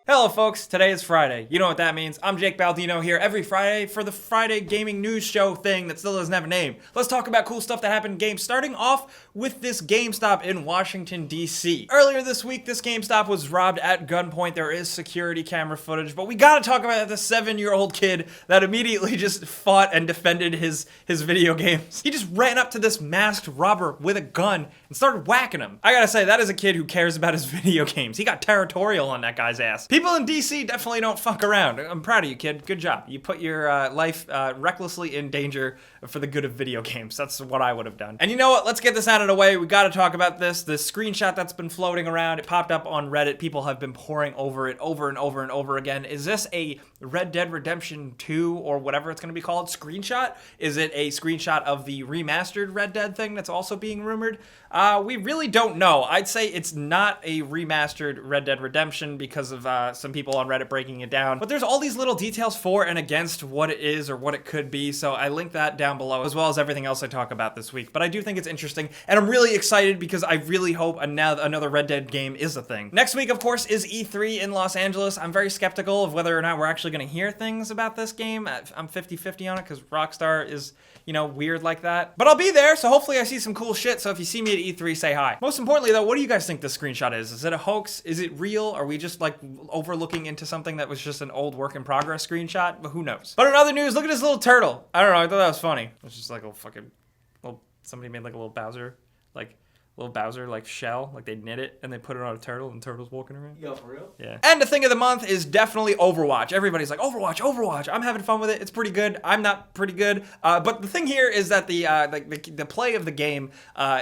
Hello folks, today is Friday. You know what that means. I'm Jake Baldino here every Friday for the Friday gaming news show thing that still doesn't have a name. Let's talk about cool stuff that happened in games, starting off with this GameStop in Washington, D.C. Earlier this week, this GameStop was robbed at gunpoint. There is security camera footage, but we gotta talk about the 7-year-old kid that immediately just fought and defended his video games. He just ran up to this masked robber with a gun and started whacking him. I gotta say, that is a kid who cares about his video games. He got territorial on that guy's ass. People in DC definitely don't fuck around. I'm proud of you, kid. Good job. You put your life recklessly in danger for the good of video games. That's what I would have done. And you know what? Let's get this out of the way. We got to talk about this. The screenshot that's been floating around. It popped up on Reddit. People have been poring over it over and over and over again. Is this a Red Dead Redemption 2 or whatever it's going to be called screenshot? Is it a screenshot of the remastered Red Dead thing that's also being rumored? We really don't know. I'd say it's not a remastered Red Dead Redemption because of some people on Reddit breaking it down. But there's all these little details for and against what it is or what it could be. So I link that down below as well as everything else I talk about this week. But I do think it's interesting and I'm really excited because I really hope another Red Dead game is a thing. Next week, of course, is E3 in Los Angeles. I'm very skeptical of whether or not we're actually going to hear things about this game. I'm 50-50 on it because Rockstar is, weird like that. But I'll be there, so hopefully I see some cool shit. So if you see me at E3, say hi. Most importantly, though, what do you guys think this screenshot is? Is it a hoax? Is it real? Are we just like overlooking into something that was just an old work in progress screenshot? But who knows? But in other news, look at this little turtle. I don't know. I thought that was funny. It's just like a little somebody made like a little Bowser, shell, like they knit it and they put it on a turtle and the turtle's walking around. Yo, for real? Yeah. And the thing of the month is definitely Overwatch. Everybody's like, Overwatch. I'm having fun with it. It's pretty good. I'm not pretty good. But the thing here is that the play of the game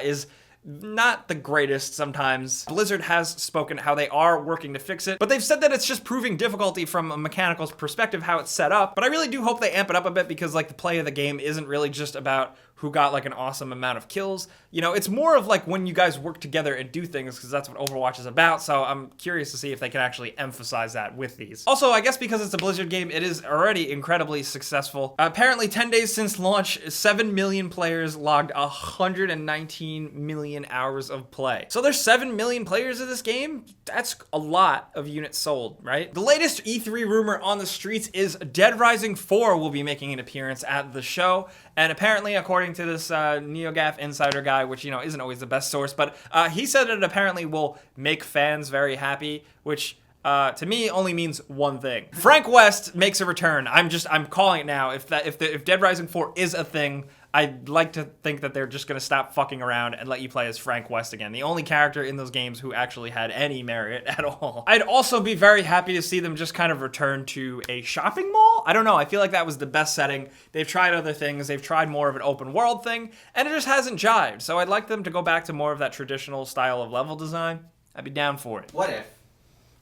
is not the greatest sometimes. Blizzard has spoken how they are working to fix it, but they've said that it's just proving difficulty from a mechanical perspective how it's set up. But I really do hope they amp it up a bit because the play of the game isn't really just about who got an awesome amount of kills. It's more of when you guys work together and do things because that's what Overwatch is about. So I'm curious to see if they can actually emphasize that with these. Also, I guess because it's a Blizzard game, it is already incredibly successful. Apparently 10 days since launch, 7 million players logged 119 million hours of play. So there's 7 million players of this game. That's a lot of units sold, right? The latest E3 rumor on the streets is Dead Rising 4 will be making an appearance at the show. And apparently, according to this NeoGAF insider guy, which, isn't always the best source, but he said it apparently will make fans very happy, which to me only means one thing. Frank West makes a return. I'm calling it now. If Dead Rising 4 is a thing, I'd like to think that they're just going to stop fucking around and let you play as Frank West again. The only character in those games who actually had any merit at all. I'd also be very happy to see them just kind of return to a shopping mall. I don't know. I feel like that was the best setting. They've tried other things. They've tried more of an open world thing, and it just hasn't jived. So I'd like them to go back to more of that traditional style of level design. I'd be down for it. What if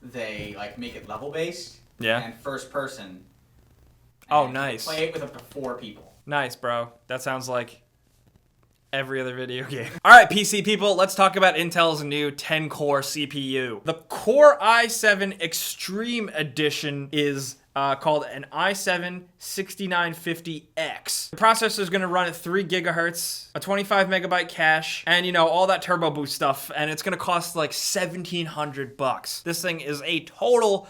they make it level based? Yeah. And first person. Oh, nice. Play it with up to 4 people. Nice, bro. That sounds like every other video game. All right, PC people, let's talk about Intel's new 10-core CPU. The Core i7 Extreme Edition is called an i7-6950X. The processor is going to run at 3 gigahertz, a 25 megabyte cache, and all that turbo boost stuff, and it's going to cost $1,700. This thing is a total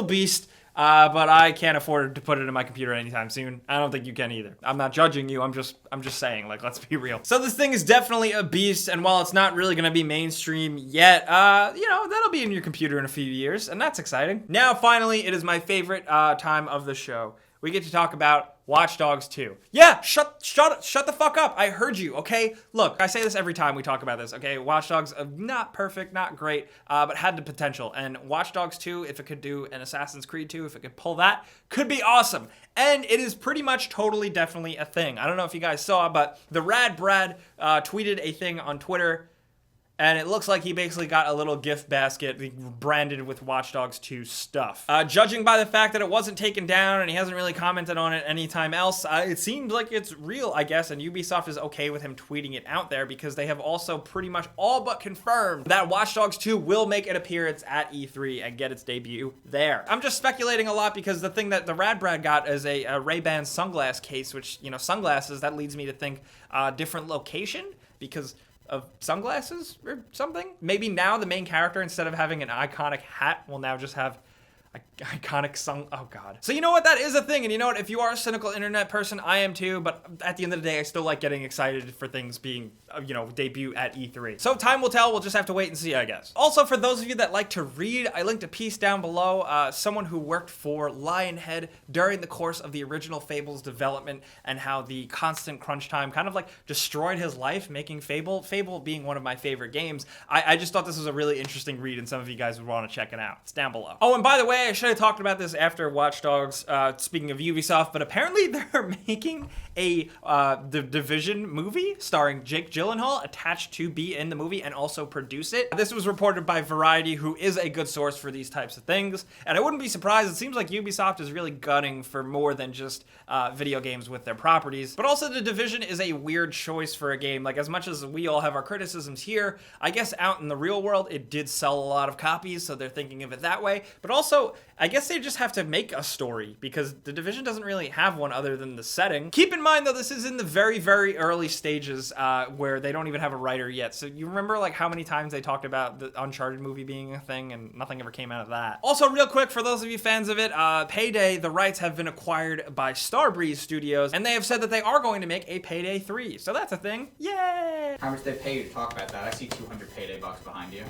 beast. But I can't afford to put it in my computer anytime soon. I don't think you can either. I'm not judging you. I'm just saying, let's be real. So this thing is definitely a beast, and while it's not really going to be mainstream yet, that'll be in your computer in a few years, and that's exciting. Now, finally, it is my favorite time of the show. We get to talk about Watch Dogs 2. Yeah, shut the fuck up. I heard you, okay? Look, I say this every time we talk about this, okay? Watch Dogs, not perfect, not great, but had the potential. And Watch Dogs 2, if it could do an Assassin's Creed 2, if it could pull that, could be awesome. And it is pretty much totally definitely a thing. I don't know if you guys saw, but the Rad Brad tweeted a thing on Twitter, and it looks like he basically got a little gift basket branded with Watch Dogs 2 stuff. Judging by the fact that it wasn't taken down and he hasn't really commented on it anytime else, it seems like it's real, I guess, and Ubisoft is okay with him tweeting it out there because they have also pretty much all but confirmed that Watch Dogs 2 will make an appearance at E3 and get its debut there. I'm just speculating a lot because the thing that the Rad Brad got is a Ray-Ban sunglass case, which, sunglasses, that leads me to think different location because of sunglasses or something. Maybe now the main character, instead of having an iconic hat, will now just have iconic song. Oh god. So you know what? That is a thing. And you know what? If you are a cynical internet person, I am too. But at the end of the day, I still like getting excited for things being, debut at E3. So time will tell. We'll just have to wait and see, I guess. Also, for those of you that like to read, I linked a piece down below. Someone who worked for Lionhead during the course of the original Fable's development and how the constant crunch time kind of like destroyed his life making Fable. Fable being one of my favorite games. I just thought this was a really interesting read and some of you guys would want to check it out. It's down below. Oh, and by the way, I should have talked about this after Watch Dogs, speaking of Ubisoft, but apparently they're making a The Division movie starring Jake Gyllenhaal attached to be in the movie and also produce it. This was reported by Variety, who is a good source for these types of things, and I wouldn't be surprised. It seems like Ubisoft is really gunning for more than just video games with their properties, but also The Division is a weird choice for a game. Like, as much as we all have our criticisms here, I guess out in the real world, it did sell a lot of copies, so they're thinking of it that way, but also, I guess they just have to make a story because The Division doesn't really have one other than the setting. Keep in mind though, this is in the very, very early stages where they don't even have a writer yet. So you remember like how many times they talked about the Uncharted movie being a thing and nothing ever came out of that. Also real quick, for those of you fans of it, Payday, the rights have been acquired by Starbreeze Studios and they have said that they are going to make a Payday 3. So that's a thing. Yay! How much they pay you to talk about that? I see 200 Payday bucks behind you.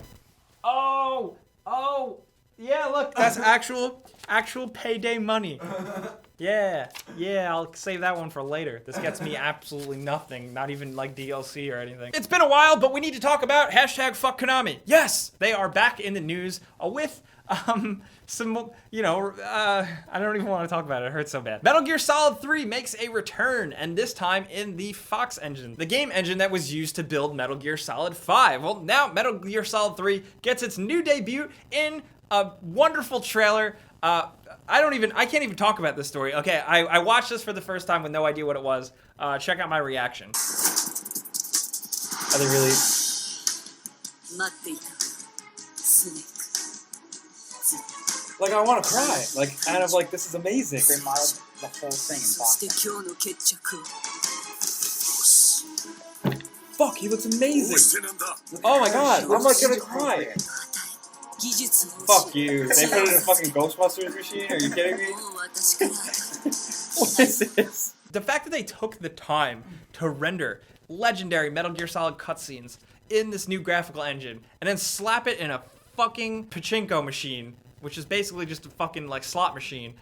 Oh! Yeah, look, that's actual Payday money. Yeah, I'll save that one for later. This gets me absolutely nothing, not even like DLC or anything. It's been a while, but we need to talk about hashtag fuck Konami. Yes, they are back in the news with some, I don't even want to talk about it. It hurts so bad. Metal Gear Solid 3 makes a return, and this time in the Fox engine, the game engine that was used to build Metal Gear Solid 5. Well, now Metal Gear Solid 3 gets its new debut in a wonderful trailer. I can't even talk about this story. Okay, I watched this for the first time with no idea what it was. Check out my reaction. Are they really? Like, I want to cry. Like, kind of like, this is amazing. They modeled the whole thing in boxing. Fuck, he looks amazing. Oh my god, I'm like gonna cry. Fuck you. They put it in a fucking Ghostbusters machine? Are you kidding me? What is this? The fact that they took the time to render legendary Metal Gear Solid cutscenes in this new graphical engine and then slap it in a fucking pachinko machine, which is basically just a fucking like slot machine.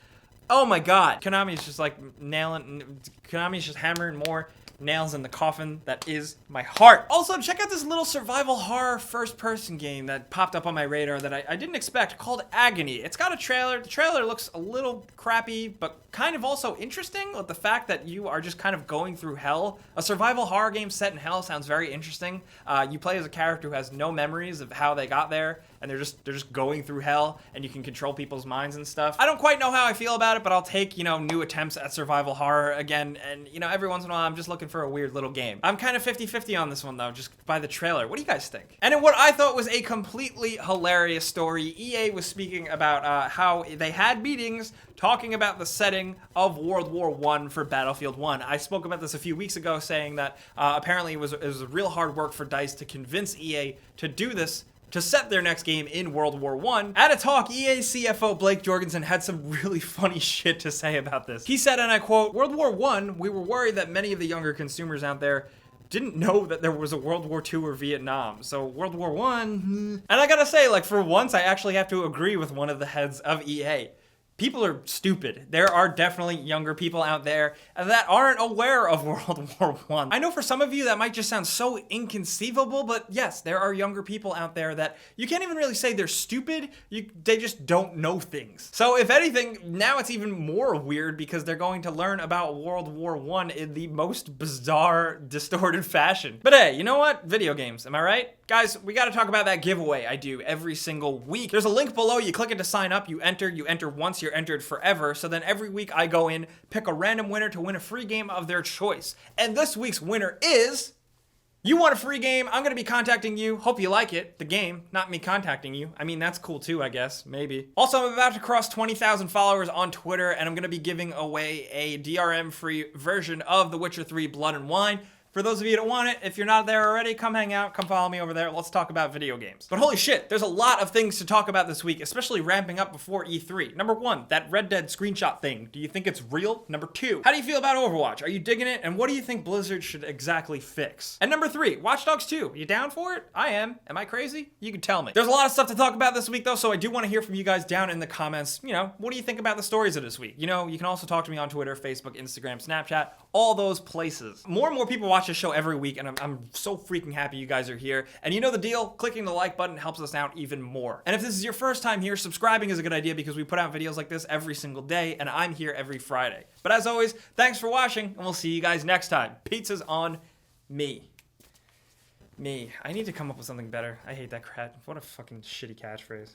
Oh my god. Konami's just like Konami's just hammering more nails in the coffin that is my heart. Also, check out this little survival horror first-person game that popped up on my radar that I didn't expect, called Agony. It's got a trailer. The trailer looks a little crappy, but kind of also interesting with the fact that you are just kind of going through hell. A survival horror game set in hell sounds very interesting. You play as a character who has no memories of how they got there, and they're just going through hell, and you can control people's minds and stuff. I don't quite know how I feel about it, but I'll take, new attempts at survival horror again, and, every once in a while I'm just looking for a weird little game. I'm kind of 50-50 on this one, though, just by the trailer. What do you guys think? And in what I thought was a completely hilarious story, EA was speaking about how they had meetings talking about the setting of World War I for Battlefield 1. I spoke about this a few weeks ago, saying that apparently it was real hard work for DICE to convince EA to do this, to set their next game in World War I. At a talk, EA CFO Blake Jorgensen had some really funny shit to say about this. He said, and I quote, "World War I, we were worried that many of the younger consumers out there didn't know that there was a World War II or Vietnam. So World War I, And I gotta say, like, for once, I actually have to agree with one of the heads of EA. People are stupid. There are definitely younger people out there that aren't aware of World War I. I know for some of you that might just sound so inconceivable, but yes, there are younger people out there that you can't even really say they're stupid. They just don't know things. So if anything, now it's even more weird because they're going to learn about World War I in the most bizarre, distorted fashion. But hey, you know what? Video games, am I right? Guys, we gotta talk about that giveaway I do every single week. There's a link below, you click it to sign up, you enter once, you're entered forever. So then every week I go in, pick a random winner to win a free game of their choice. And this week's winner is... You want a free game, I'm gonna be contacting you. Hope you like it, the game, not me contacting you. I mean, that's cool too, I guess, maybe. Also, I'm about to cross 20,000 followers on Twitter, and I'm gonna be giving away a DRM-free version of The Witcher 3 Blood and Wine. For those of you that want it, if you're not there already, come hang out, come follow me over there. Let's talk about video games. But holy shit, there's a lot of things to talk about this week, especially ramping up before E3. Number 1, that Red Dead screenshot thing. Do you think it's real? Number 2, how do you feel about Overwatch? Are you digging it? And what do you think Blizzard should exactly fix? And number 3, Watch Dogs 2. You down for it? I am. Am I crazy? You can tell me. There's a lot of stuff to talk about this week though, so I do want to hear from you guys down in the comments. You know, what do you think about the stories of this week? You know, you can also talk to me on Twitter, Facebook, Instagram, Snapchat, all those places. More and more people watch this show every week, and I'm so freaking happy you guys are here. And you know the deal, clicking the like button helps us out even more. And if this is your first time here, subscribing is a good idea because we put out videos like this every single day, and I'm here every Friday. But as always, thanks for watching, and we'll see you guys next time. Pizza's on me. Me. I need to come up with something better. I hate that crap. What a fucking shitty catchphrase.